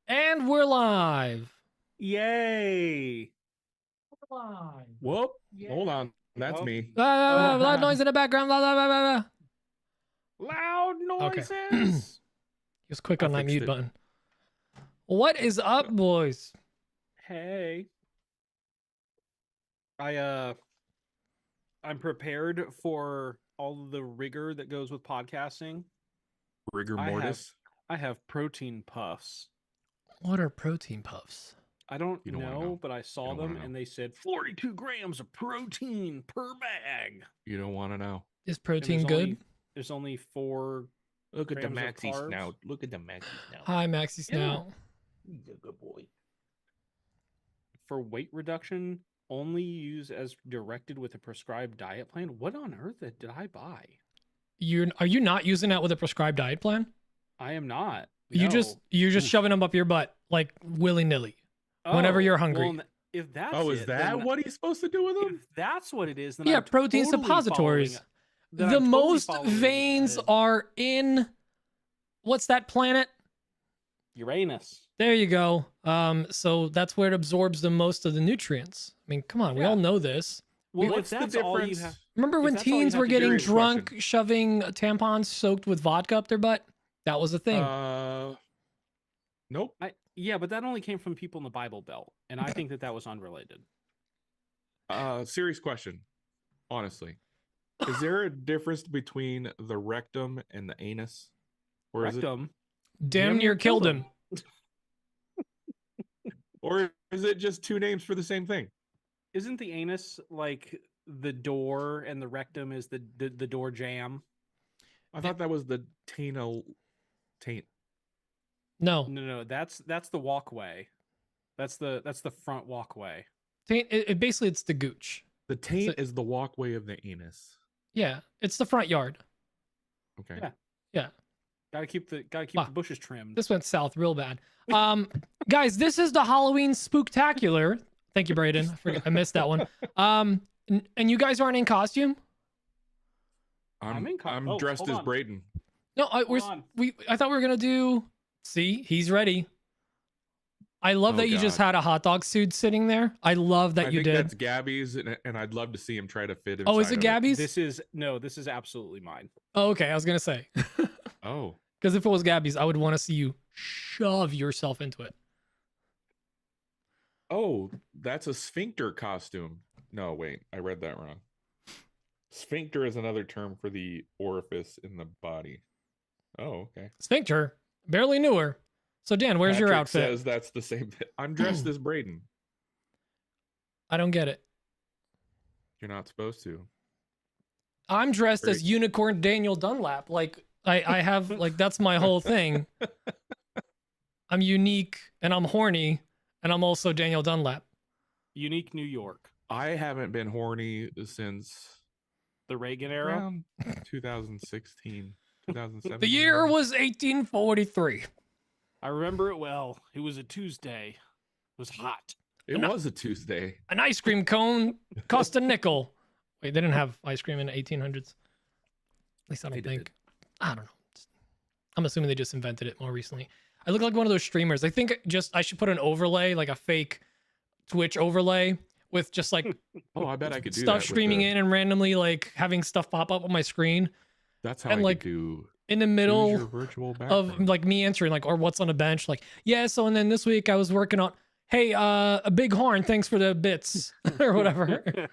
And we're live. Yay! Live. Whoop. Hold on. That's Oh. me. Loud noise in the background. Blah, blah, blah, blah, blah. Loud Okay. noises. Just click I on that fixed mute it. button. What is up, boys? Hey. I'm prepared for all the rigor that goes with podcasting. Rigor mortis. I have protein puffs. What are protein puffs? I don't You don't wanna know, know. but I saw don't wanna them know. and they said 42 grams of protein per bag. You don't want to know. Is And protein good? There's only 4. Look at the grams of maxi carbs. snout. Look at the maxi snout. Hi, Maxi Snout. He's a good boy. For weight reduction, only use as directed with a prescribed diet plan. What on earth did I buy? Are you not using that with a prescribed diet plan? I am not. You're just shoving them up your butt like willy nilly. Whenever you're hungry. Well, if that's Oh, is it, that then what he's supposed to do with them? if that's what it is, then Yeah, I'm protein totally suppositories. following- then The I'm totally most following veins the are in what's that planet? Uranus. There you go. So that's where it absorbs the most of the nutrients. I mean, come on, we Yeah. all know this. Well, What's if the that's all you difference? have, Remember If when that's all you teens have were to do- getting Serious drunk, question. shoving tampons soaked with vodka up their butt? That was a thing. Nope. yeah, but that only came from people in the Bible Belt, and I think that was unrelated. Serious question. Honestly, is there a difference between the rectum and the anus? Or is it, Rectum. Damn near killed him. or is it just two names for the same thing? Isn't the anus like the door, and the rectum is the door jam? I thought that was the taint. No, No, that's the walkway. That's the front walkway. basically it's the gooch. The taint is the walkway of the anus. Yeah, it's the front yard. Okay. Yeah. Yeah. Gotta keep the Wow. bushes trimmed. This went south real bad. Guys, this is the Halloween Spook-tacular. Thank you, Braden. I missed that one. And you guys aren't in costume? I'm in I'm dressed hold as on. Braden. No, I Hold on. thought we were gonna do. See, he's ready. I love Oh, that you just God. had a hot dog suit sitting there. I love that I you think did. that's Gabby's, and I'd love to see him try to fit inside Oh, is it of Gabby's? This is absolutely mine. Oh, okay. I was gonna say Oh, because if it was Gabby's, I would want to see you shove yourself into it. oh, that's a sphincter costume. No, wait, I read that wrong. Sphincter is another term for the orifice in the body. Oh, okay. Sphincter, barely knew her. So Dan, where's your Patrick outfit? Says that's the same thing. I'm dressed as Braden. I don't get it. You're not supposed to. I'm dressed as Great. Unicorn Daniel Dunlap. Like I have like that's my whole thing. I'm unique and I'm horny and I'm also Daniel Dunlap. Unique New York. I haven't been horny since The Reagan era. around 2016, 2017. The year was 1843. I remember it well. It was a Tuesday. It was hot. It was a Tuesday. An ice cream cone cost a nickel. Wait, they didn't have ice cream in the 1800s. At least I don't They think. did. I don't know. I'm assuming they just invented it more recently. I look like one of those streamers. I think I should put an overlay, like a fake Twitch overlay with just like Oh, I bet I could do that. stuff with streaming the- in and randomly like having stuff pop up on my screen That's how and, I like, could do. in the Choose middle your virtual of background. like me answering like or what's on a bench like yeah so and then this week I was working on hey a big horn thanks for the bits or whatever.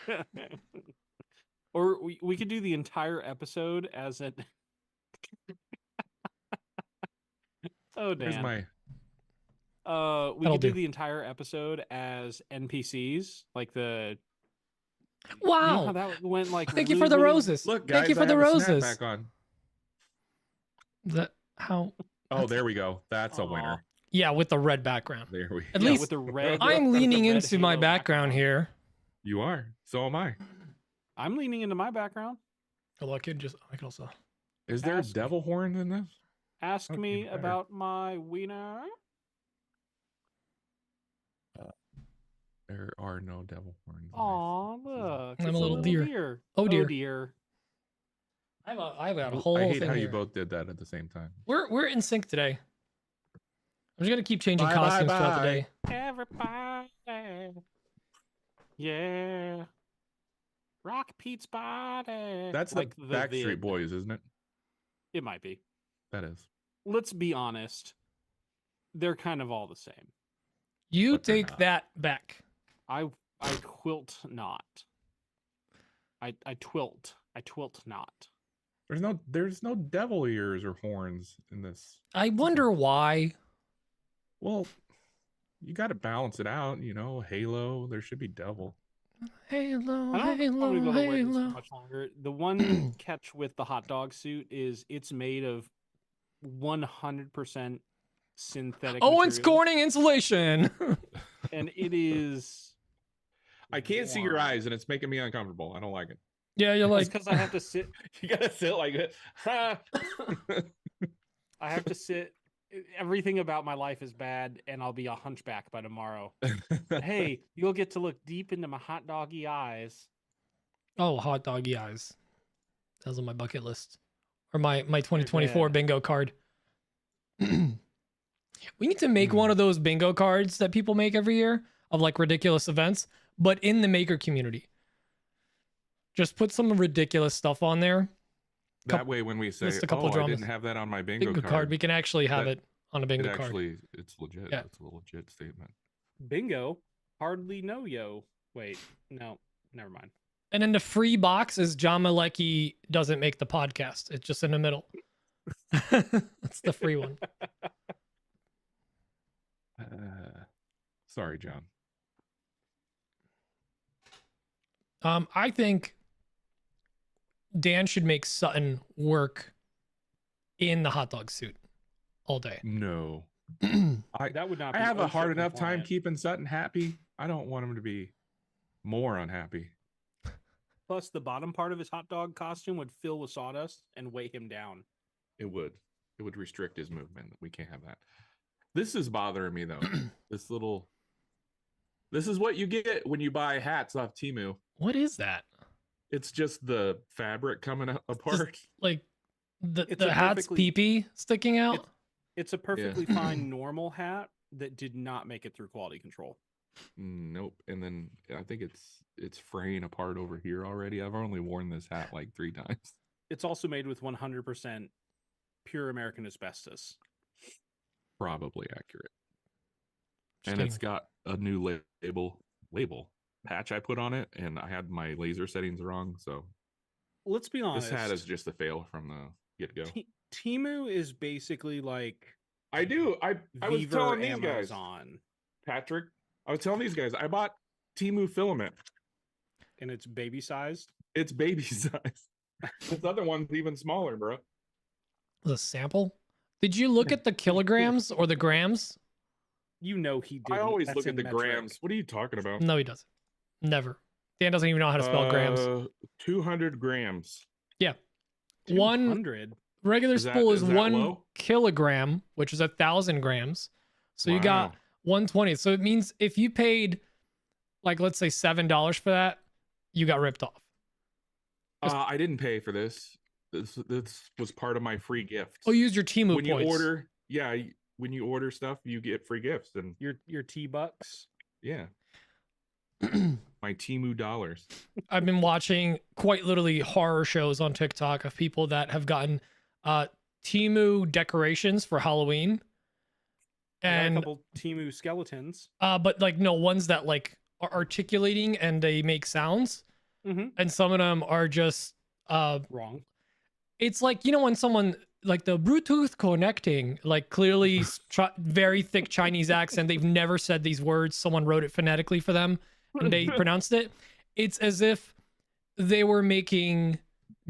Or we could do the entire episode as a. Oh Here's damn. my. We That'll could do do. the entire episode as NPCs, like the. You know Wow, how that went like. thank you for the really- roses. Look, guys, thank you for I the have a roses. snapback on. That how Oh, there we go. That's a Aw. winner. yeah with the red background. There we. At Yeah, least with the red. I'm with the leaning red into my halo background here. You are. So am I. I'm leaning into my background. Although I could also Is there Ask- a devil horn in this? Ask Okay, me better. about my wiener. There are no devil horns. in Aw, this. look. I'm a it's little deer. Oh, Oh dear. dear. I've got a whole I hate thing how you here. both did that at the same time. We're in sync today. I'm just gonna keep changing Bye, bye, costumes throughout the bye. day. Everybody. Yeah. Rock Pete's body. That's like the Backstreet Boys, isn't it? It might be. That is. Let's be honest. They're kind of all the same. You But they're take not. that back. I quilt not. I twilt. I twilt not. There's no devil ears or horns in this. I wonder why. Well, you got to balance it out. You know, Halo. There should be devil. Halo, I don't Halo, want to go to wear this Halo. for much longer. The one catch with the hot dog suit is it's made of 100% synthetic Owens materials, Corning insulation. and it is. I can't see your warm. eyes, and it's making me uncomfortable. I don't like it. Yeah, you're It's like, because I have to sit. You gotta sit like this. I have to sit. Everything about my life is bad, and I'll be a hunchback by tomorrow. But hey, you'll get to look deep into my hot doggy eyes. oh, hot doggy eyes. That was on my bucket list, or my 2024 bad. bingo card. We need to make one of those bingo cards that people make every year of like ridiculous events, but in the maker community. Just put some ridiculous stuff on there. That way, when we say, Just a couple "Oh, I dramas. didn't have that on my bingo, Bingo card. We can actually have That- it on a bingo it card. actually, it's legit. Yeah. It's a legit statement. Bingo, hardly know yo. Wait, no, never mind. And then the free box is John Malecki doesn't make the podcast. It's just in the middle. That's the free one. Sorry, John. I think Dan should make Sutton work in the hot dog suit all day. No, That would not. I be have a hard OSHA enough time compliant. keeping Sutton happy. I don't want him to be more unhappy. Plus, the bottom part of his hot dog costume would fill with sawdust and weigh him down. It would restrict his movement. We can't have that. This is bothering me though. This is what you get when you buy hats off Temu. What is that? It's just the fabric coming apart. Like It's the a hat's perfectly- pee-pee sticking out? It's a perfectly fine normal hat that did not make it through quality control. Nope. And then I think it's fraying apart over here already. I've only worn this hat like 3 times. It's also made with 100% pure American asbestos. Probably accurate. Just And kidding. it's got a new label patch I put on it, and I had my laser settings wrong. So Let's be honest. this hat is just a fail from the get-go. Temu is basically like I was Viva telling or these guys, Amazon, Patrick. I was telling these guys, I bought Temu filament. and it's baby sized. It's baby size. This other one's even smaller, bro. The sample? Did you look at the kilograms or the grams? You know he did. I always look at the grams. What are you talking about? No, he doesn't. Never. Dan doesn't even know how to spell grams. 200 grams. One 100. regular Is that- spool is is that 1 low? kilogram, which is 1,000 grams. So you got Wow. 120. So it means if you paid, like, let's say $7 for that, you got ripped off. I didn't pay for this. This was part of my free gift. Oh, you used your Temu when points. you order, yeah, when you order stuff, you get free gifts, and Your T-bucks. yeah, my Temu dollars. I've been watching quite literally horror shows on TikTok of people that have gotten Temu decorations for Halloween. I got a And couple Temu skeletons. but like no ones that like are articulating and they make sounds. Mm-hmm. And some of them are just Wrong. it's like, you know, when someone like the Bluetooth connecting, like clearly very thick Chinese accent, they've never said these words, someone wrote it phonetically for them and they pronounced it. It's as if they were making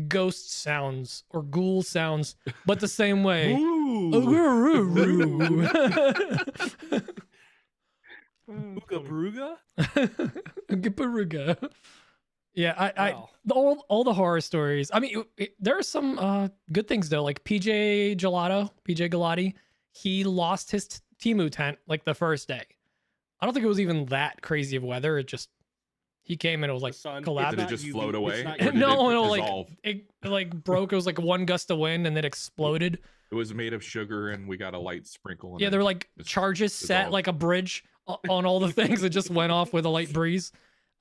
ghost sounds or ghoul sounds, but the same way. Ooh. Ooga Brooga? Gaparuga. Yeah, Wow. all the horror stories. I mean, there are some good things though. Like PJ Galati, he lost his Temu tent like the first day. I don't think it was even that crazy of weather. It just He came and it was like sun. collapsed. Did it just float away? It's not Or did No, it like dissolve? it like broke. It was like one gust of wind and then exploded. It was made of sugar, and we got a light sprinkle. And Yeah, it there were like just charges set dissolved. like a bridge on all the things. It just went off with a light breeze.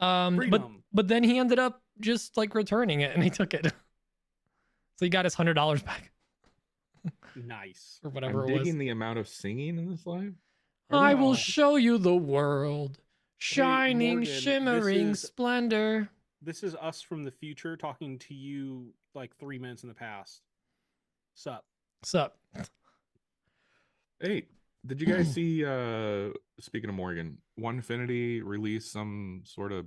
Freedom. But then he ended up just like returning it and he took it. So he got his $100 back Nice. or whatever I'm it was. digging the amount of singing in this live. I will Wow. show you the world, shining, Morgan, this shimmering is- splendor. This is us from the future talking to you like 3 minutes in the past. Sup? Sup? Hey, did you guys see? Speaking of Morgan, Onefinity released some sort of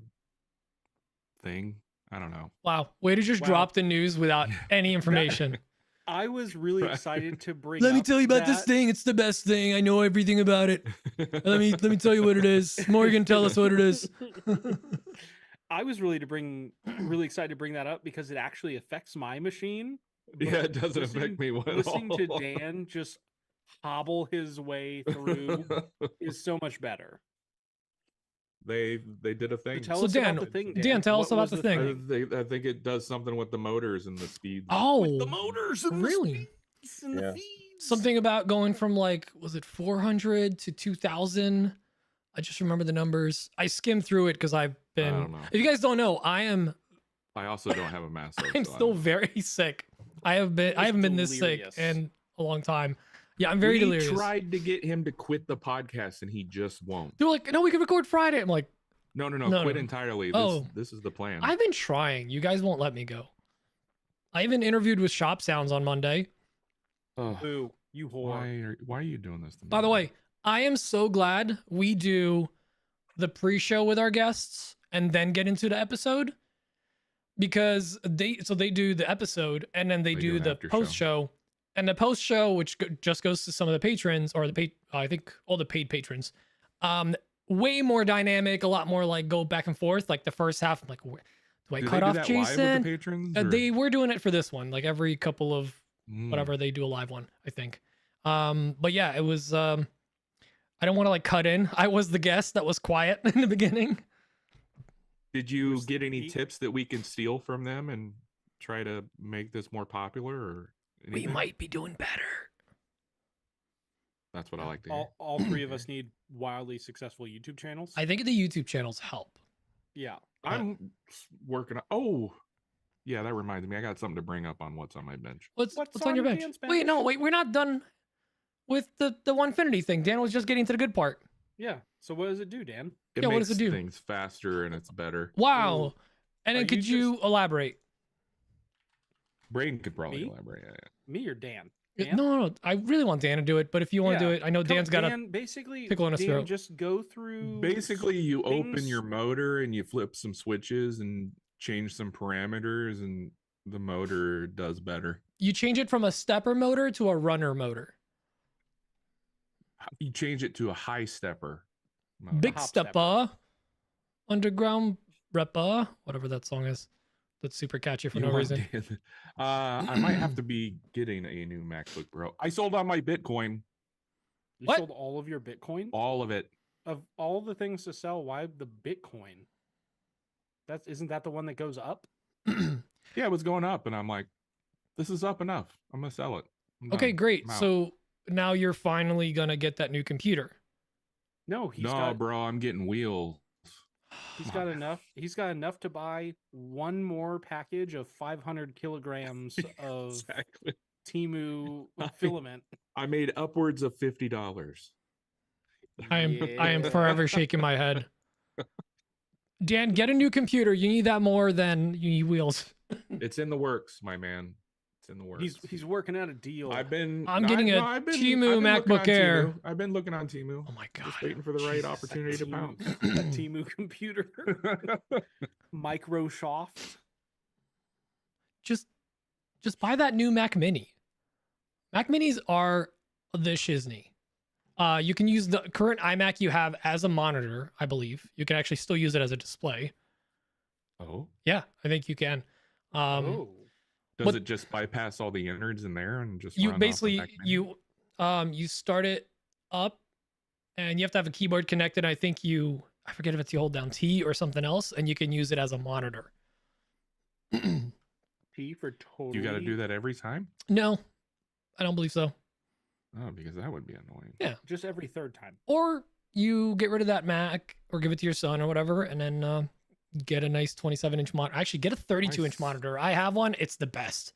thing. I don't know. Wow, way to just Wow. drop the news without any information. I was really Right. excited to bring. Let me up tell you about this that- thing. It's the best thing. I know everything about it. Let me tell you what it is. Morgan, tell us what it is. I was really excited to bring that up because it actually affects my machine. Yeah, it but doesn't affect me at Listening to all. Dan just hobble his way through is so much better. they did a thing. tell So us Dan- about the thing, Dan, tell What us about was the thing. I think it does something with the motors and the speeds. Oh, With the motors and really? the speeds and Yeah. the feeds. Something about going from like, was it 400 to 2000? I just remember the numbers. I skimmed through it because I've I been. don't know. If you guys don't know, I also don't have a massive. I'm so I still don't- very sick. I haven't been this sick delirious. in a long time. Yeah, I'm very we delirious. tried to get him to quit the podcast, and he just won't. They're like, no, we can record Friday. I'm like, No, No, quit no. entirely. Oh. This is the plan. I've been trying. You guys won't let me go. I even interviewed with Shop Sounds on Monday. Ugh, Boo, you whore. why are you doing this to me? By the way, I am so glad we do the pre-show with our guests and then get into the episode, because they do the episode and then they They do do an the after show. post-show, and the post-show, which just goes to some of the patrons or the paid, I think all the paid patrons, way more dynamic, a lot more like go back and forth. Like the first half, I'm like, do I Do cut they do off that live with the Jason? patrons, or- They were doing it for this one, like every couple of Mm. whatever they do a live one, I think. But yeah, it was. I don't want to like cut in. I was the guest that was quiet in the beginning. Did you Where's get the any heat? tips that we can steal from them and try to make this more popular, or We anything? might be doing better. That's what I like to hear. All three of us need wildly successful YouTube channels. I think the YouTube channels help. Yeah. I'm working on. Oh, yeah, that reminds me. I got something to bring up on what's on my bench. What's What's on on your bench? Dan's Wait, no, bench? wait, we're not done with the Onefinity thing. Dan was just getting to the good part. Yeah. So what does it do, Dan? It Yeah, what makes does it do? things faster and it's better. Wow. Ooh. And then Are could you you elaborate? Braden could probably Me? elaborate. Yeah. Me or Dan? No, Dan? no, I really want Dan to do it, but if you want to Yeah, do it, I know Come- Dan's got a Dan, basically pickle in his Dan, throat. just go through Basically, you open things- your motor and you flip some switches and change some parameters, and the motor does better. You change it from a stepper motor to a runner motor. You change it to a high stepper. motor. Big hop stepper, underground reppa, whatever that song is. That's super catchy for You no want reason. Dan- I might have to be getting a new MacBook Pro. I sold all my Bitcoin, You What? sold all of your Bitcoin? all of it. Of all the things to sell, why the Bitcoin? Isn't that the one that goes up? Yeah, it was going up, and I'm like, this is up enough. I'm gonna sell it. I'm Okay, done. great. I'm out. So now you're finally gonna get that new computer. No, he's no, got bro, I'm getting wheels. he's got enough. He's got enough to buy one more package of 500 kilograms of Exactly. Timu I- filament. I made upwards of $50. I am Yeah. forever shaking my head. Dan, get a new computer. You need that more than you need wheels. It's in the works, my man. It's in the works. He's working out a deal. I've been. I'm getting a I've been- Temu I've been looking MacBook on Air. Temu. I've been looking on Temu. Oh my god. Just waiting for the right Jesus, opportunity to Temu- pounce. a Timu computer. Microsoft. Just buy that new Mac Mini. Mac Minis are the shizney. You can use the current iMac you have as a monitor, I believe. You can actually still use it as a display. Oh, Yeah, I think you can. Oh. does What- it just bypass all the innards in there and just You run off the basically Mac Mini? you start it up and you have to have a keyboard connected. I think you I forget if it's you hold down T or something else, and you can use it as a monitor. P for totally. You got to do that every time? No, I don't believe so. Oh, because that would be annoying. Yeah. Just every third time. Or you get rid of that Mac or give it to your son or whatever, and then get a nice 27-inch monitor. Actually, get a 32-inch monitor. I have one. It's the best.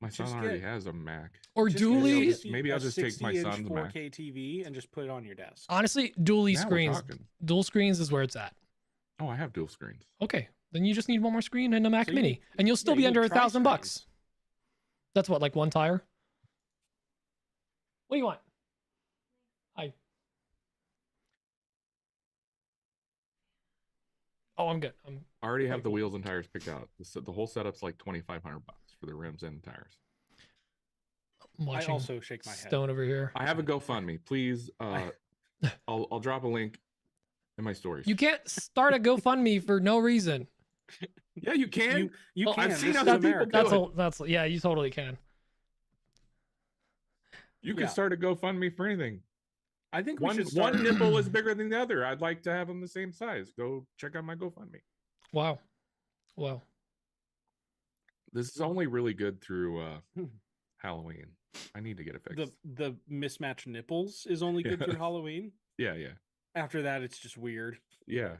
My son Just already get- has a Mac. Or Just get a dually, 60 maybe I'll a just take my 60-inch son's Mac. 4K TV and just put it on your desk. honestly, dually Now we're screens. talking. Dual screens is where it's at. Oh, I have dual screens. Okay, then you just need one more screen and a Mac So you Mini, need- and you'll still yeah, be you under need $1,000. That's what, like one tire? What do you want? Hi. Oh, I'm good. I already have Okay, the cool. wheels and tires picked out. The whole setup's like $2,500 for the rims and tires. I'm I watching also shake my head. Stone over here. I have a GoFundMe. Please, I'll drop a link in my stories. You can't start a GoFundMe for no reason. Yeah, you can. You Well, can. I've seen This is other people America. do That's it. all. That's yeah. You totally can. You can Yeah. start a GoFundMe for anything. I think we One should start. nipple is bigger than the other. I'd like to have them the same size. Go check out my GoFundMe. Wow. Wow. This is only really good through Hmm. Halloween. I need to get it fixed. The mismatched nipples is only good Yeah. through Halloween. Yeah. After that, it's just weird. Yeah.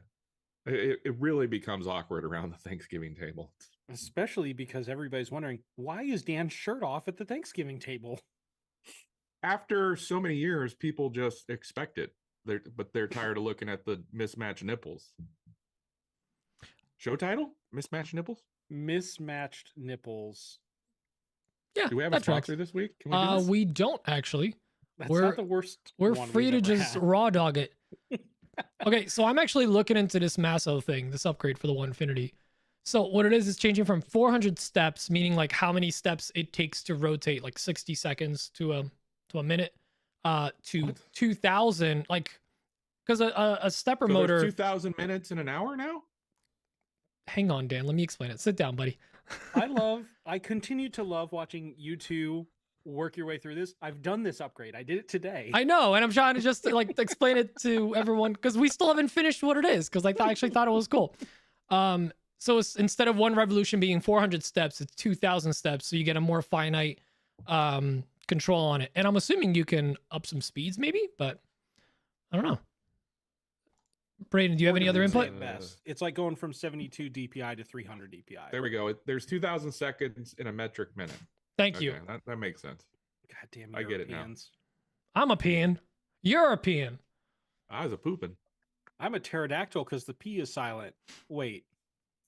It really becomes awkward around the Thanksgiving table. Especially because everybody's wondering, why is Dan's shirt off at the Thanksgiving table? After so many years, people just expect it. But they're tired of looking at the mismatched nipples. Show title? Mismatched nipples? Mismatched nipples. Yeah. Do we have a that tracks. sponsor this week? Can we do this? We don't actually. That's We're- not the worst. We're one free to we've ever just had. raw dog it. Okay, so I'm actually looking into this Masso thing, this upgrade for the One Infinity. So what it is changing from 400 steps, meaning like how many steps it takes to rotate, like 60 seconds to a minute, to What? 2,000, like, because a stepper So motor. there's 2,000 minutes in an hour now? Hang on, Dan. Let me explain it. Sit down, buddy. I continue to love watching you two work your way through this. I've done this upgrade. I did it today. I know, and I'm trying to just like explain it to everyone because we still haven't finished what it is because I actually thought it was cool. So it's, instead of one revolution being 400 steps, it's 2,000 steps, so you get a more finite control on it. And I'm assuming you can up some speeds, maybe, but I don't know. Braden, do you have any other Would say input? it best. It's like going from 72 DPI to 300 DPI. There we go. There's 2,000 seconds in a metric minute. Thank you. Okay, that makes sense. God damn I get it now. Europeans. I'm a peon. You're a peon. I was a pooping. I'm a pterodactyl because the P is silent. Wait,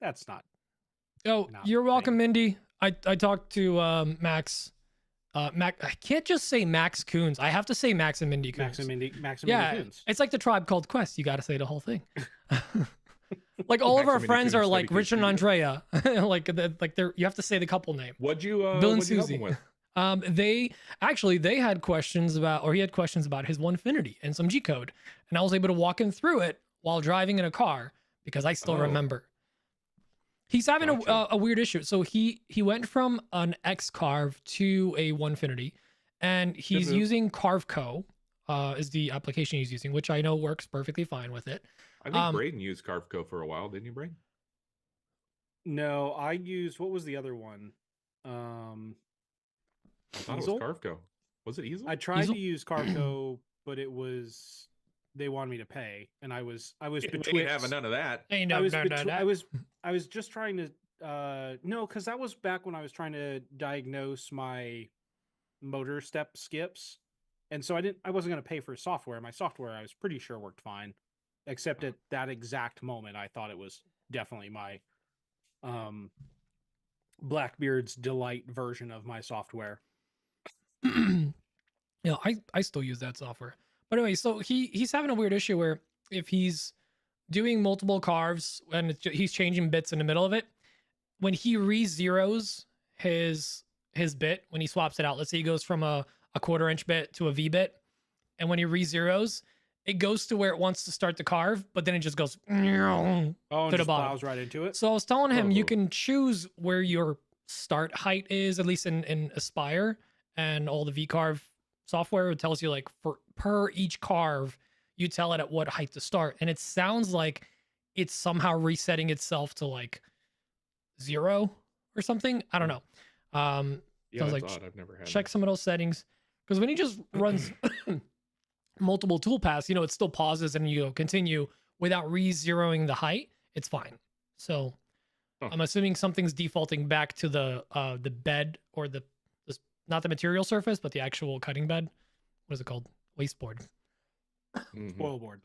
that's not. Oh, Not you're welcome, thing. Mindy. I talked to Max. Mac. I can't just say Max Coons. I have to say Max and Mindy Coons. Max and Yeah, Mindy Coons. it's like the Tribe Called Quest. You got to say the whole thing. Like all of our Max and Mindy friends Coons are like dedicated Richard and studio. Andrea. like they're you have to say the couple name. What'd you Bill and what'd you help Susie. him with? They had questions about, or he had questions about his One Infinity and some G code, and I was able to walk him through it while driving in a car because I still Oh. remember. He's having Gotcha. a weird issue. So he went from an X Carve to a One Infinity, and he's move. using CarveCo, is the application he's using, which I know works perfectly fine with it. I think Um, Braden used CarveCo for a while, didn't you, Braden? No, I used, what was the other one? I thought Easel? it was CarveCo. Was it Easel? I tried Easel? to use Carco, but it was, they wanted me to pay, and I was We ain't betwixt. having none of that. Ain't I no, was, no, no, no. I was just trying to, no, because that was back when I was trying to diagnose my motor step skips, and so I wasn't going to pay for software. My software, I was pretty sure worked fine, except at that exact moment, I thought it was definitely my, Blackbeard's delight version of my software. Yeah, I still use that software. But anyway, so he's having a weird issue where if he's doing multiple carves and he's changing bits in the middle of it, when he re-zeros his bit, when he swaps it out, let's say he goes from a quarter-inch bit to a V bit, and when he re-zeros, it goes to where it wants to start the carve, but then it just goes Oh, and to the just bottom. plows right into it. So I was telling him you Oh. can choose where your start height is, at least in Aspire and all the V carve software. It tells you like per each carve, you tell it at what height to start. And it sounds like it's somehow resetting itself to like 0 or something. I don't know. Yeah, so I was that's like, odd. I've never had check some of those settings. Because when he just runs multiple tool paths, it still pauses and you go continue without re-zeroing the height. It's fine. So Huh. I'm assuming something's defaulting back to the bed or the not the material surface, but the actual cutting bed. What is it called? Wasteboard. Mhm. Spoil board.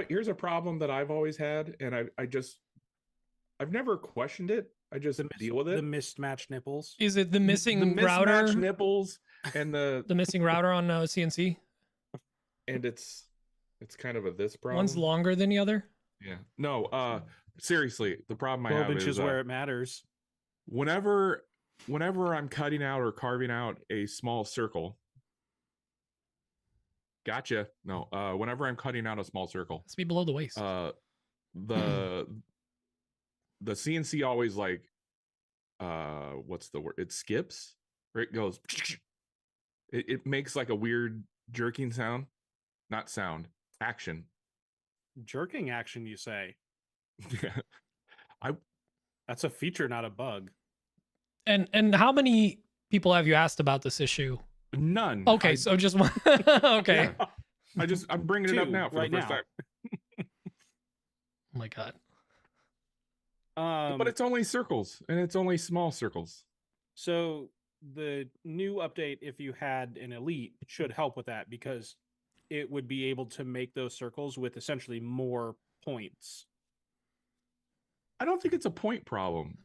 Here's a problem that I've always had, and I've never questioned it. I just deal with The it. mismatched nipples. Is it the missing The router? mismatched nipples and The missing router on CNC? and it's kind of a this problem. One's longer than the other. Yeah. No, seriously, the problem I 12 have inches is where it matters. whenever I'm cutting out or carving out a small circle. Gotcha. No, whenever I'm cutting out a small circle, It's be below the waist. the CNC always like what's the word? It skips or it goes it makes like a weird jerking sound. Not sound, action. Jerking action, you say? Yeah. That's a feature, not a bug. And how many people have you asked about this issue? None. Okay, so just one. Okay. Yeah. I'm bringing it up Two, now for right the first now. time. Oh my god. But it's only circles, and it's only small circles. So the new update, if you had an elite, should help with that because it would be able to make those circles with essentially more points. I don't think it's a point problem.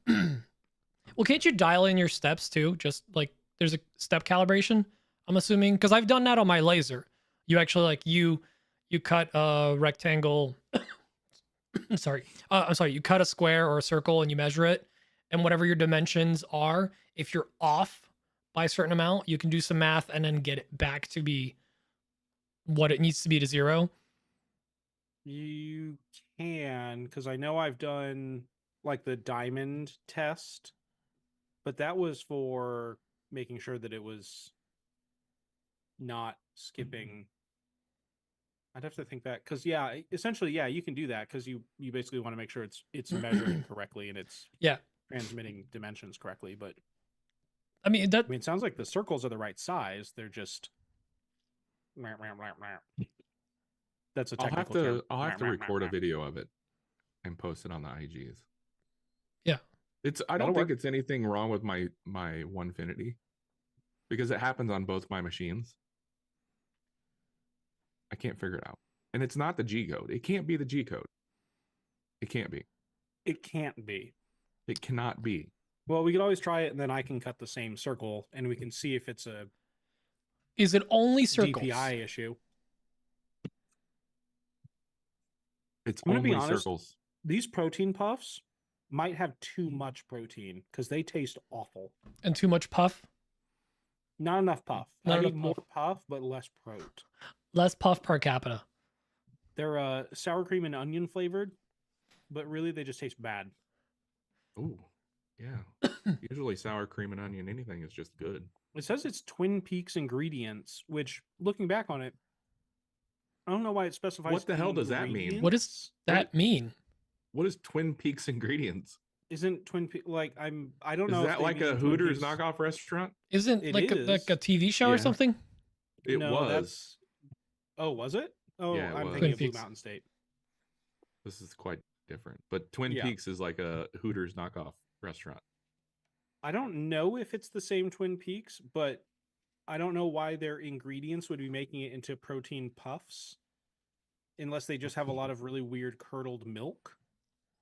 Well, can't you dial in your steps too? Just like there's a step calibration, I'm assuming, because I've done that on my laser. You actually like you cut a rectangle. sorry, I'm sorry. You cut a square or a circle and you measure it, and whatever your dimensions are, if you're off by a certain amount, you can do some math and then get it back to be what it needs to be to 0. You can, because I know I've done like the diamond test, but that was for making sure that it was not skipping. I'd have to think back because yeah, essentially yeah, you can do that because you basically want to make sure it's measuring correctly and it's Yeah. transmitting dimensions correctly. But I mean that. it sounds like the circles are the right size. They're just that's a technical term. I'll have to record a video of it and post it on the IGs. Yeah. I don't That'll think work. it's anything wrong with my Onefinity because it happens on both my machines. I can't figure it out. And it's not the G code. It can't be the G code. It can't be. It can't be. It cannot be. Well, we could always try it, and then I can cut the same circle, and we can see if it's a Is it only circles? DPI issue. It's I'm gonna be only honest, circles. These protein puffs might have too much protein because they taste awful. And too much puff? Not enough puff. Not I enough need more puff, but less prot. Less puff per capita. They're sour cream and onion flavored, but really they just taste bad. Ooh, yeah. Usually sour cream and onion, anything is just good. It says it's Twin Peaks ingredients, which looking back on it, I don't know why it specifies. What the hell does that mean? What does that mean? What is Twin Peaks ingredients? Isn't Twin Peaks like I don't know. Is if that they like a mean Twin Hooters Peaks- knockoff restaurant? Isn't It like is. a TV show or Yeah. something? It No, was. that's- Oh, was it? Oh, Yeah, it I'm was. thinking of Twin Blue Peaks. Mountain State. This is quite different. But Twin Yeah. Peaks is like a Hooters knockoff restaurant. I don't know if it's the same Twin Peaks, but I don't know why their ingredients would be making it into protein puffs unless they just have a lot of really weird curdled milk.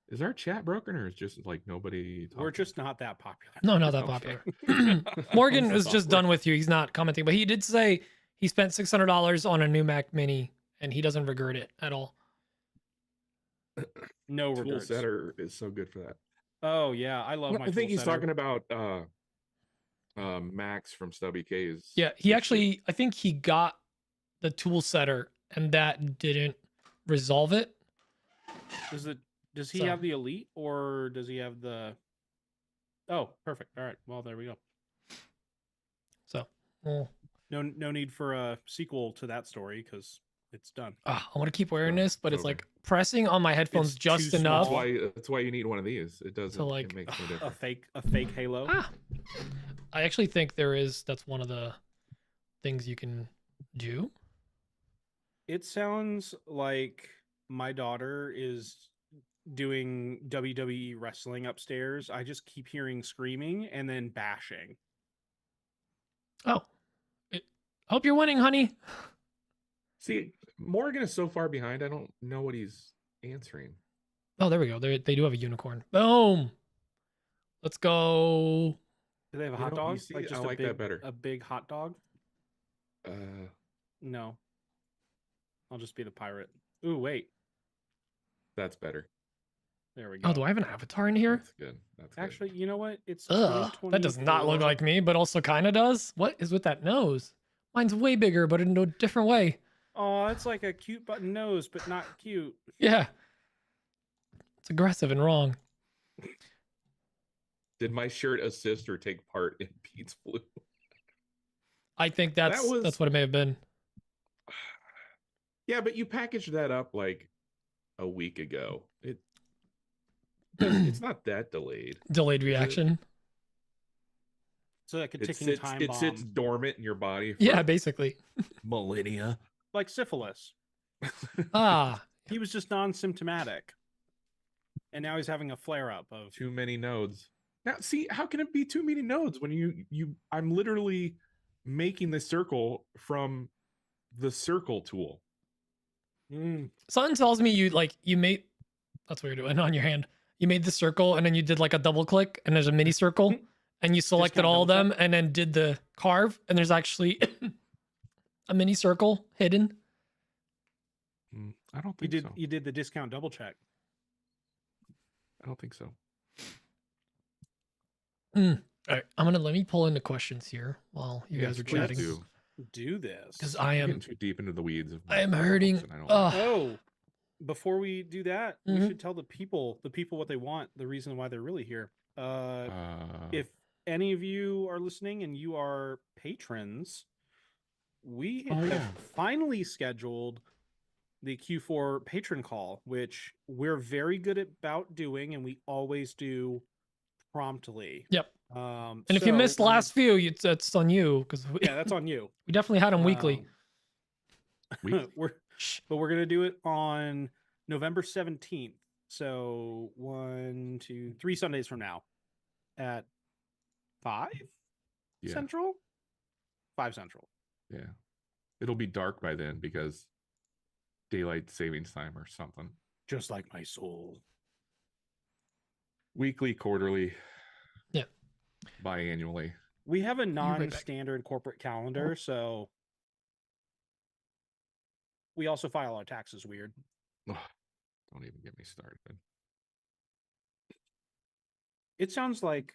Is our chat broken or is just like nobody talking? We're just not that popular. No, not that Okay. popular. Morgan I'm so is just awkward. done with you. He's not commenting, but he did say he spent $600 on a new Mac Mini and he doesn't regret it at all. No Tool regrets. Setter is so good for that. Oh yeah, I love my. I think Tool he's Setter. talking about Max from Stubby K's. Yeah, he issue. actually, I think he got the tool setter and that didn't resolve it. Does he So- have the elite or does he have the? Oh, perfect. All right. Well, there we go. So, well, No need for a sequel to that story because It's done. I want to keep wearing Done. this, but It's it's over. like pressing on my headphones It's just too enough. small. That's why you need one of these. It doesn't. like, it makes no A difference. fake Halo. I actually think that's one of the things you can do. It sounds like my daughter is doing WWE wrestling upstairs. I just keep hearing screaming and then bashing. Oh, hope you're winning, honey. See, Morgan is so far behind. I don't know what he's answering. Oh, there we go. They do have a unicorn. Boom. Let's go. Do they have a You hot know, you dog? see, Like just I a like big, that better. a big hot dog? Uh, No. I'll just be the pirate. Ooh, wait. that's better. There we go. Oh, do I have an avatar in here? That's good. That's good. Actually, you know what? It's Ugh, that does not look 2024. like me, but also kind of does. What is with that nose? Mine's way bigger, but in a different way. Oh, it's like a cute button nose, but not cute. Yeah. It's aggressive and wrong. Did my shirt assist or take part in Pete's flu? I think that's what it may have been. Yeah, but you packaged that up like a week ago. It's not that delayed. Delayed reaction. It's like a It ticking sits, time it bomb. sits dormant in your body for Yeah, basically. millennia. Like syphilis. Ah, He was just non-symptomatic. And now he's having a flare-up of Too many nodes. Now, see, how can it be too many nodes when I'm literally making the circle from the circle tool. something tells me you made. That's what you're doing on your hand. You made the circle and then you did like a double click and there's a mini circle and you selected Discount all of double them and then did the carve and there's actually a mini circle hidden. I don't think so. You did the discount double check. I don't think so. All right, let me pull in the questions here while you guys are please chatting. Do this. Because I'm getting too deep into the weeds. I am hurting. And I don't like it. Oh, before we do that, we Mhm. should tell the people what they want, the reason why they're really here. If Uh, any of you are listening and you are patrons, we Oh, have yeah. finally scheduled the Q4 patron call, which we're very good about doing, and we always do promptly. Yep. And if you missed the last few, that's on you because yeah, that's on you. we definitely had them weekly. We're gonna do it on November 17th. So 1, 2, 3 Sundays from now at 5 Central. 5 Central. Yeah. It'll be dark by then because daylight savings time or something. Just like my soul. Weekly, quarterly. Yeah. Biannually. We have a right back. non-standard corporate calendar, so we also file our taxes weird. Ugh, don't even get me started. It sounds like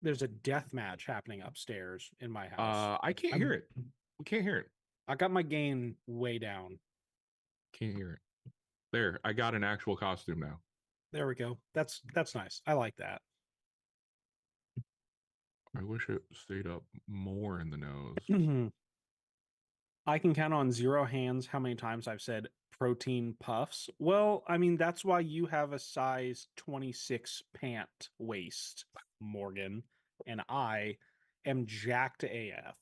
there's a death match happening upstairs in my house. I can't hear it. We can't hear it. I got my gain way down. Can't hear it. There, I got an actual costume now. There we go. That's nice. I like that. I wish it stayed up more in the nose. I can count on 0 hands how many times I've said protein puffs. Well, I mean, that's why you have a size 26 pant waist, Morgan, and I am jacked AF.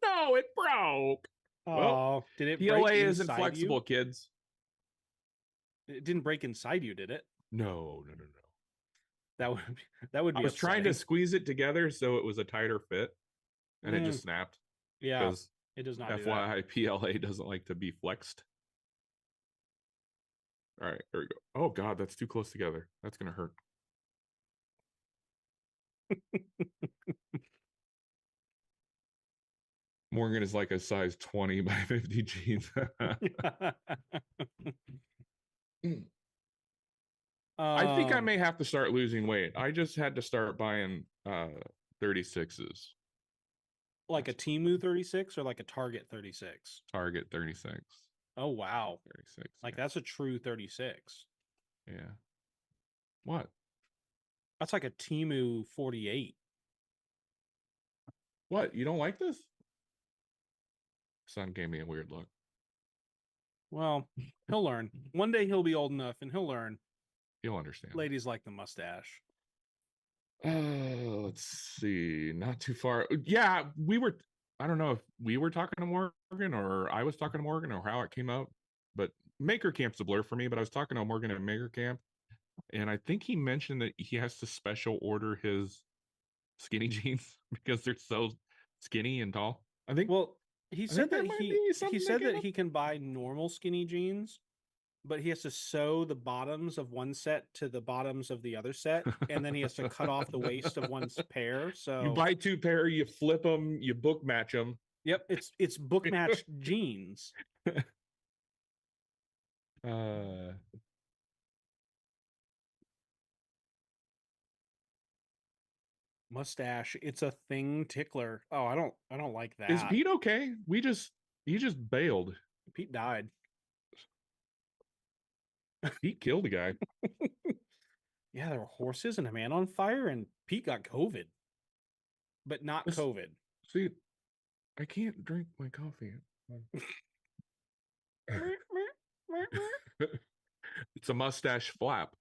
No, it broke. Oh, did it PLA break isn't inside flexible, you? kids. It didn't break inside you, did it? No. That would be I was trying to upsetting. squeeze it together so it was a tighter fit, and it just snapped. Yeah, Because it does not do that. FYI, PLA doesn't like to be flexed. All right, here we go. Oh God, that's too close together. That's gonna hurt. Morgan is like a size 20 by 50 jeans. I think I may have to start losing weight. I just had to start buying 36s. Like a Temu 36 or like a Target 36? Target 36. Oh wow. 36. Like yeah. that's a true 36. Yeah. What? That's like a Temu 48. What? You don't like this? Son gave me a weird look. Well, he'll learn. One day he'll be old enough and he'll learn. You'll understand. Ladies like the mustache. Let's see. Not too far. Yeah, we were. I don't know if we were talking to Morgan or I was talking to Morgan or how it came up, but Maker Camp's a blur for me. But I was talking to Morgan at Maker Camp, and I think he mentioned that he has to special order his skinny jeans because they're so skinny and tall. I think. Well, he said that might he be something said came that up. he can buy normal skinny jeans, but he has to sew the bottoms of one set to the bottoms of the other set, and then he has to cut off the waist of one pair. So You buy two pair, you flip them, you book match them. yep, it's book matched jeans. Mustache, it's a thing tickler. Oh, I don't like that. Is Pete okay? He just bailed. Pete died. Pete killed a guy. Yeah, there were horses and a man on fire, and Pete got COVID, but not This- COVID. See, I can't drink my coffee. It's a mustache flap.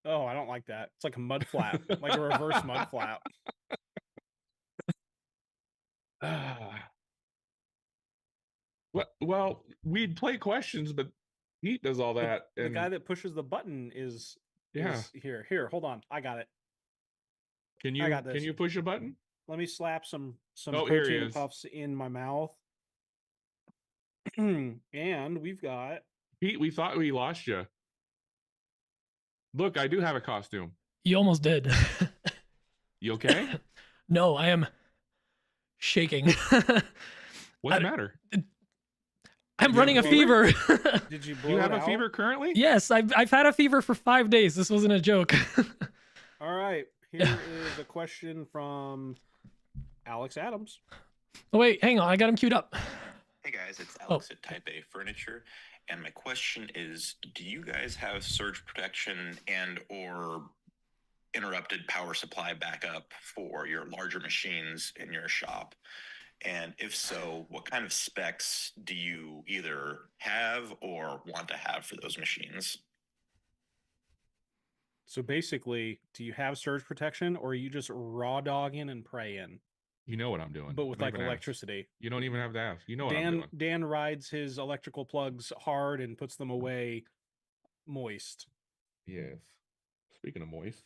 Oh, I don't like that. It's like a mud flap, like a reverse mud flap. Well, we'd play questions, but Pete does all that. The And guy that pushes the button is here. Here, hold on. I got it. can I got this. Can you push a button? Let me slap some Oh, here he protein is. puffs in my mouth. And we've got Pete, we thought we lost you. Look, I do have a costume. You almost did. You okay? No, I am shaking. What's the matter? I'm You running a have a fever. did you Do blow you have it a out? fever currently? Yes, I've had a fever for 5 days. This wasn't a joke. All right. Here is a question from Alex Adams. Oh wait, hang on. I got him queued up. Hey guys, it's Alex at Type A Furniture, and my question is, do you guys have surge protection and or interrupted power supply backup for your larger machines in your shop? And if so, what kind of specs do you either have or want to have for those machines? So basically, do you have surge protection, or are you just raw dogging and praying, You know what I'm doing. but with Don't like even ask. electricity? You don't even have to ask. You know what I'm doing. Dan rides his electrical plugs hard and puts them away moist. Yes. Speaking of moist.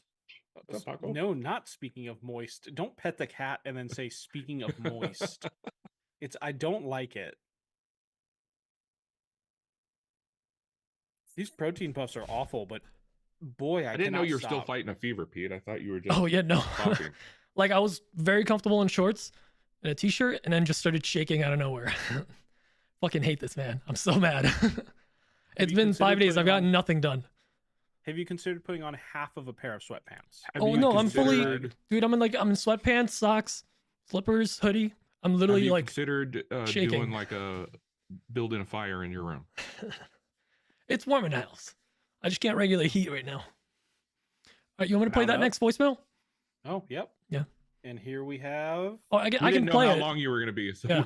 What's up, Paco? No, not speaking of moist. Don't pet the cat and then say speaking of moist. I don't like it. These protein puffs are awful, but boy, I didn't know cannot you were still stop. fighting a fever, Pete. I thought you were just Oh yeah, no. talking. Like I was very comfortable in shorts and a t-shirt, and then just started shaking out of nowhere. Fucking hate this, man. I'm so mad. It's you been considered 5 days. I've putting gotten on- nothing done. Have you considered putting on half of a pair of sweatpants? Have Oh you no, I'm fully, considered- dude. I'm in sweatpants, socks, slippers, hoodie. I'm Have literally you like, considered shaking. doing like building a fire in your room? it's warm in the house. I just can't regulate heat right now. All right, you want me to play Mount that up. next voicemail? Oh, yep. Yeah. And here we have. Oh, We I can didn't know play how it. long you were going to be, so Yeah.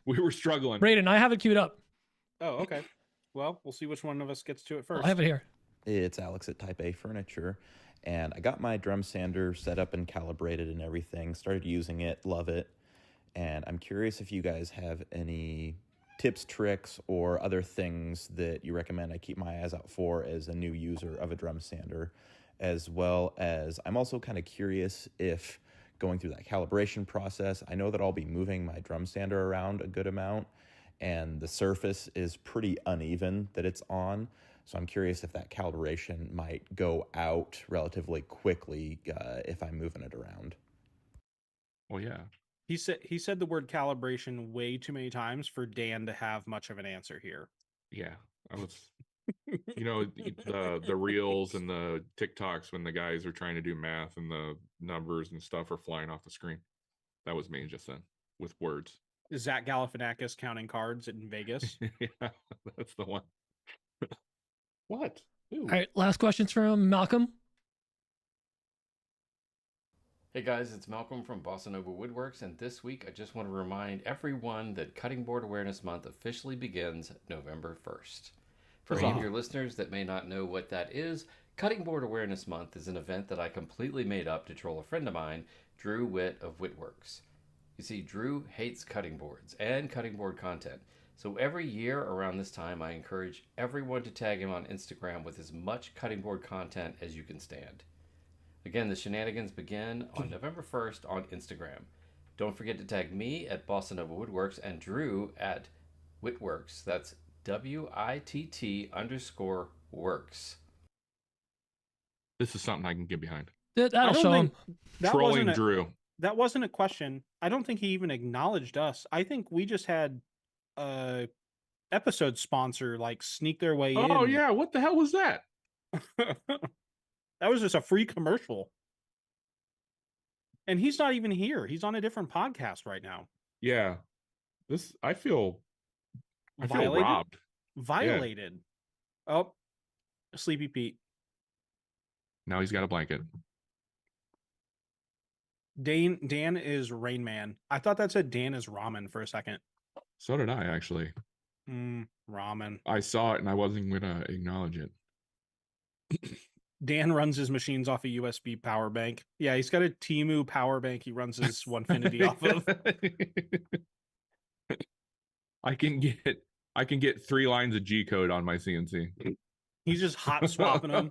we were struggling. Braden, I have it queued up. Oh, okay. Well, we'll see which one of us gets to it Oh, first. I have it here. It's Alex at Type A Furniture, and I got my drum sander set up and calibrated and everything, started using it, love it, and I'm curious if you guys have any tips, tricks, or other things that you recommend I keep my eyes out for as a new user of a drum sander, as well as I'm also kind of curious if going through that calibration process, I know that I'll be moving my drum sander around a good amount, and the surface is pretty uneven that it's on. So I'm curious if that calibration might go out relatively quickly if I'm moving it around. Well, yeah. He said the word calibration way too many times for Dan to have much of an answer here. Yeah. I was, the reels and the TikToks when the guys are trying to do math and the numbers and stuff are flying off the screen. That was me just then with words. Is Zach Galifianakis counting cards in Vegas? Yeah, that's the one. What? Ooh. All right, last question's from Malcolm. Hey guys, it's Malcolm from Bossa Nova Woodworks, and this week I just want to remind everyone that Cutting Board Awareness Month officially begins November 1st. For any of your listeners that may not know what that is, Cutting Board Awareness Month is an event that I completely made up to troll a friend of mine, Drew Witt of Whitworks. You see, Drew hates cutting boards and cutting board content, so every year around this time I encourage everyone to tag him on Instagram with as much cutting board content as you can stand. Again, the shenanigans begin on November 1st on Instagram. Don't forget to tag me at Bossa Nova Woodworks and Drew at Whitworks. That's WITT_works. This is something I can get behind. That'll show him. that Trolling wasn't a, Drew. that wasn't a question. I don't think he even acknowledged us. I think we just had episode sponsor like sneak their way in. Oh yeah, what the hell was that? That was just a free commercial. And he's not even here. He's on a different podcast right now. Yeah. I feel Violated? robbed. Violated. Oh, Sleepy Pete. Now he's got a blanket. Dan is Rain Man. I thought that said Dan is ramen for a second. So did I actually. Ramen. I saw it and I wasn't gonna acknowledge it. Dan runs his machines off a USB power bank. Yeah, he's got a Temu power bank he runs his Onefinity off of. I can get 3 lines of G code on my CNC. He's just hot swapping them.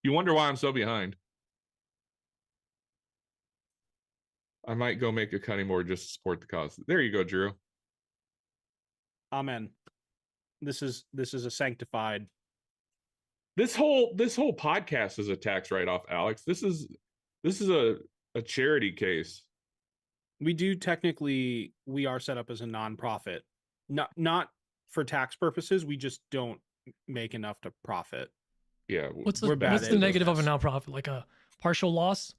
You wonder why I'm so behind. I might go make a cutting board just to support the cause. There you go, Drew. Amen. This is a sanctified. This whole podcast is a tax write-off, Alex. This is a charity case. We do technically, we are set up as a nonprofit, not for tax purposes. We just don't make enough to profit. Yeah. What's the bad at negative of a business. nonprofit? Like a partial loss?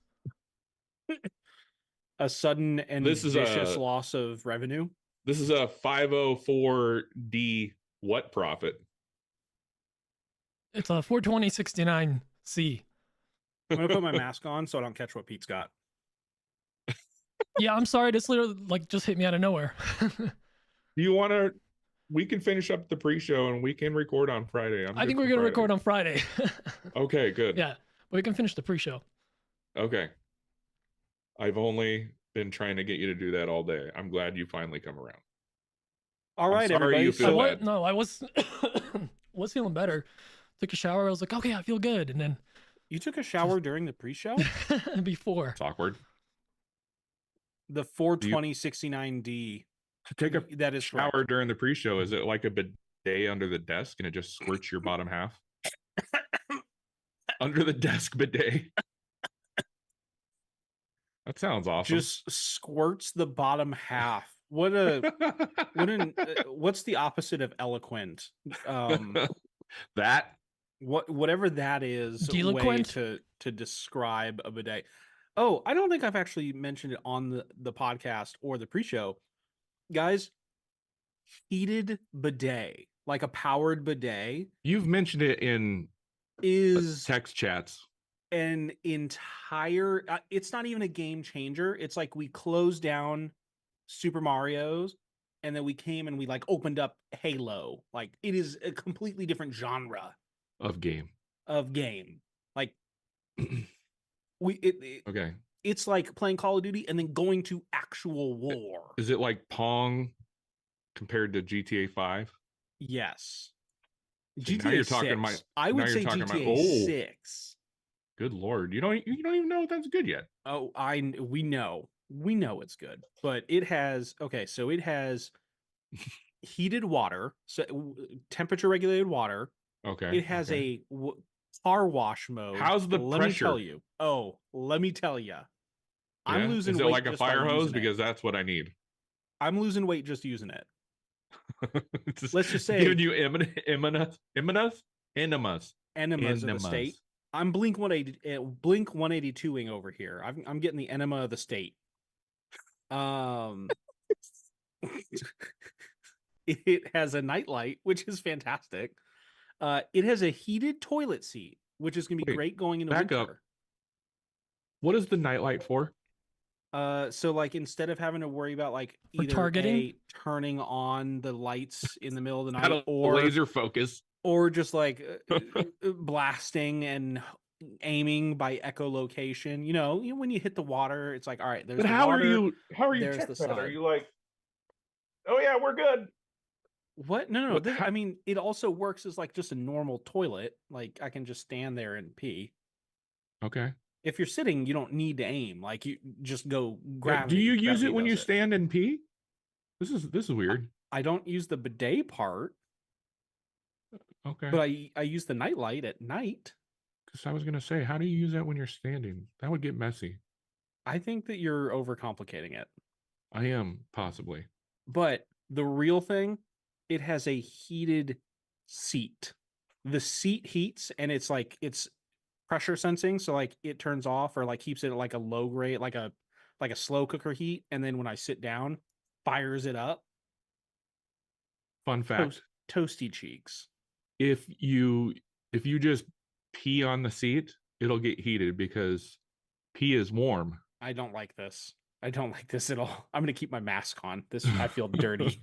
A sudden and vicious loss of revenue. This is a 504D what profit? It's a 42069C. I'm gonna put my mask on so I don't catch what Pete's got. Yeah, I'm sorry. This literally like just hit me out of nowhere. You want to? We can finish up the pre-show and we can record on Friday. I think we're gonna record on Friday. Okay, good. Yeah, but we can finish the pre-show. Okay. I've only been trying to get you to do that all day. I'm glad you finally come around. All right, sorry everybody. you feel So bad. No, I was was feeling better. Took a shower. I was like, okay, I feel good. And then you took a shower during the pre-show? before. It's awkward. The 42069D. To take a That is shower correct. during the pre-show, is it like a bidet under the desk and it just squirts your bottom half? Under the desk bidet. That sounds awesome. Just squirts the bottom half. What's the opposite of eloquent? That Whatever that is, way Deloquent? to describe a bidet. Oh, I don't think I've actually mentioned it on the podcast or the pre-show. Guys, heated bidet, like a powered bidet, you've mentioned it in is text chats. an entire it's not even a game changer. It's like we closed down Super Mario's and then we came and we like opened up Halo. Like it is a completely different genre Of game. Like Okay. it's like playing Call of Duty and then going to actual war. Is it like Pong compared to GTA 5? Yes. So now GTA you're talking 6. about- I now would you're say talking about- GTA oh. 6. Good Lord. You don't even know if that's good yet. Oh, we know it's good, but it has heated water, so temperature regulated water. Okay. It has okay. a car wash mode. How's the let pressure? me tell you. Oh, let me tell you. I'm Yeah? losing Is it weight like a just by fire hose? using it. Because that's what I need. I'm losing weight just using it. Just Let's just say giving you enemas enemas of the state. I'm Blink 182ing over here. I'm getting the enema of the state. It has a nightlight, which is fantastic. It has a heated toilet seat, which is going to be Wait, great going into back winter. up. What is the nightlight for? So like instead of having to worry about like For either targeting? turning on the lights in the middle of the Got night a laser focus. or just like blasting and aiming by echolocation. You know, when you hit the water, it's like, all right, there's But the how water. are you there's check the that? Are sun. you like, oh yeah, we're good? What? No. What- This, how- I mean, it also works as like just a normal toilet. Like I can just stand there and pee. Okay. If you're sitting, you don't need to aim. Like you just go But gravity. do you use Gravity it when does you stand and pee? This is weird. I don't use the bidet part, Okay. but I use the nightlight at night. Because I was gonna say, how do you use that when you're standing? That would get messy. I think that you're overcomplicating it. I am possibly. But the real thing, it has a heated seat. The seat heats and it's pressure sensing, so like it turns off or like keeps it at like a low grade, like a slow cooker heat, and then when I sit down, fires it up. Fun fact: Toasty cheeks. if you just pee on the seat, it'll get heated because pee is warm. I don't like this. I don't like this at all. I'm gonna keep my mask on. This I feel dirty.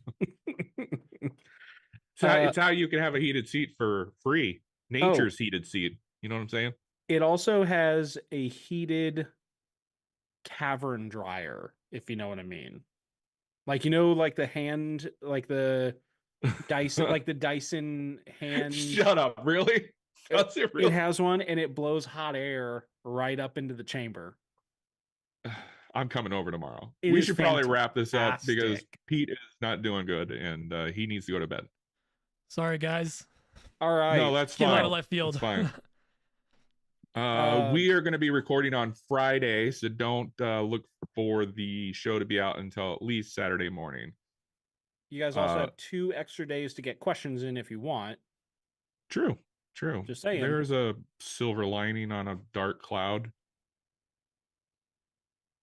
It's how you can have a heated seat for free. Nature's heated seat. You know what I'm saying? It also has a heated cavern dryer, if you know what I mean. Like like the hand, like the Dyson, like the Dyson hand. Shut up! Really? Does it really? It has one, and it blows hot air right up into the chamber. I'm coming over tomorrow. It We is should probably wrap this up because fantastic. Pete is not doing good and he needs to go to bed. Sorry, guys. All right. No, that's Came fine. out of left field. That's fine. We are going to be recording on Friday, so don't look for the show to be out until at least Saturday morning. You guys also have 2 extra days to get questions in if you want. True. Just saying. There's a silver lining on a dark cloud.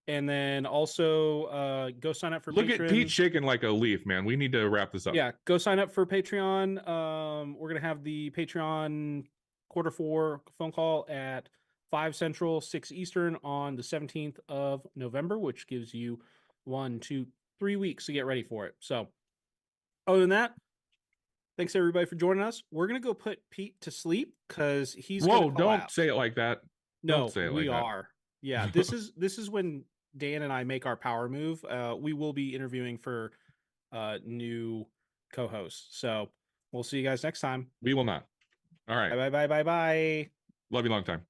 And then also go sign up for Look Patreon. at Pete shaking like a leaf, man. We need to wrap this up. Yeah, go sign up for Patreon. We're gonna have the Patreon Q4 phone call at 5 Central, 6 Eastern on the 17th of November, which gives you 1, 2, 3 weeks to get ready for it. So other than that, thanks everybody for joining us. We're gonna go put Pete to sleep because he's Whoa, gonna don't say it like that. No, Don't say it we like that. are. Yeah, this is when Dan and I make our power move. We will be interviewing for new co-hosts. So we'll see you guys next time. We will not. All right. Bye. Love you long time.